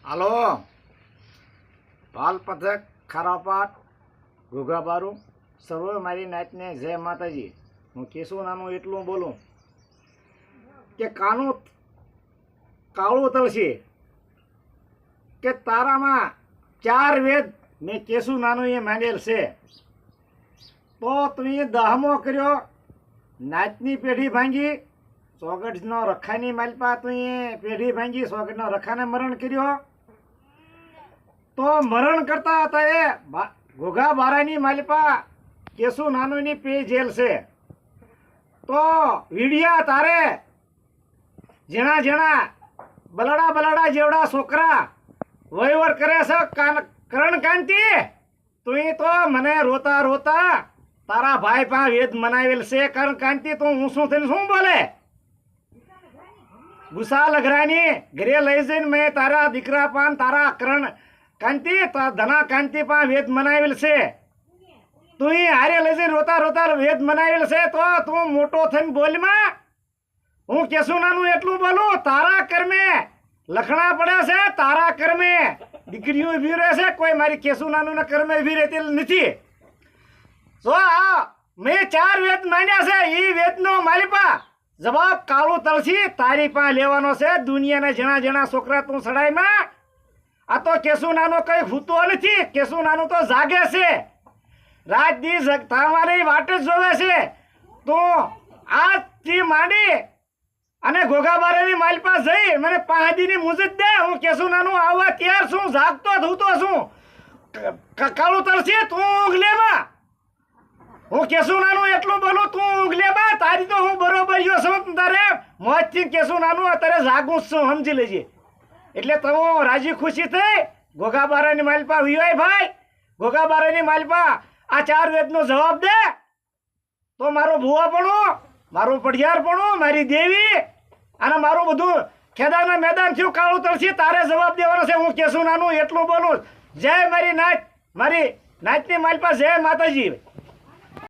હાલો પાલ પથક ખારાપાટ ઘોઘાબારું સર્વ મારી નાચને જય માતાજી। હું કેશું નાનું એટલું બોલું કે કાનું કાળું તળશે કે તારામાં 4 વેદ મેં કેશું નાનું એ માંગેલ છે તો તમે દહમો કર્યો નાચની પેઢી ભાંગી સોગઠનો રખાની માલપા તું પેઢી ભાંગી સોગઠનો રખાને મરણ કર્યો તો મરણ કરતા હતા એ ઘોઘા બારાની માલપા કેશું નાનુની પે જેલ છે તો વીડિયા તારે જેણા જેણા બલડા બલડા જેવડા છોકરા વહીવટ કરે છે કરણકાંતિ તું તો મને રોતા રોતા તારા ભાઈ પા વેદ મનાવેલ છે કરણકાંતિ તું હું શું થઈને શું બોલે ગુસ્સા લગરાની ઘરે લઈ જઈને મેં તારા દીકરા પાન તારા કરણ કાંતિ ધના કાંતિ પા વેદ મનાવેલ છે તું હારે લઈ જઈને રોતા રોતા વેદ મનાવેલ છે તો તું મોટો થઈને બોલમાં હું કેશું નાનું એટલું બોલું તારા કર્મે લખણા પડે છે તારા કર્મે દીકરીઓ ઊભી રહે છે કોઈ મારી કેશું નાનું ના કર્મે ઊભી રહેતી નથી તો આ મેં 4 વેદ માંડ્યા છે એ વેદનો માલિપા જવાબ કાળું તળસી તારી પા લેવાનો છે દુનિયાના જણા જણા છોકરા તું સડાઈમાં આ તો કેશું નાનો કઈ ભૂતો નથી કેશું નાનું તો જાગે છે રાત દી તમારી વાટ જ જોવે છે તો આજથી માંડી અને ઘોઘાબારાની માલપા જઈ મને 5 દીની મુજત દે હું કેશું નાનું આવવા તૈયાર છું જાગતો ધૂતો છું કાળું તળસી તું ઊંઘલેમાં હું કેશું નાનું એટલું બોલું તું ઊંઘલેમાં તારી તો હું બરોબર ગયો છું તારે મોજથી કેશું નાનું અત્યારે જાગું છું સમજી લેજે એટલે તમે રાજી ખુશી થઈ ઘોઘાબારાની માલપા વિવાય ભાઈ ઘોઘાબારાની માલપા આ 4 વેદનો જવાબ દે તો મારો ભુવા પણ મારું પઢિયાર પણ મારી દેવી અને મારું બધું ખેદાના મેદાન થયું કાળું તળસી તારે જવાબ દેવાનો છે હું કેશું નાનું એટલું બોલું જય મારી નાચ મારી નાચની માલપા જય માતાજી।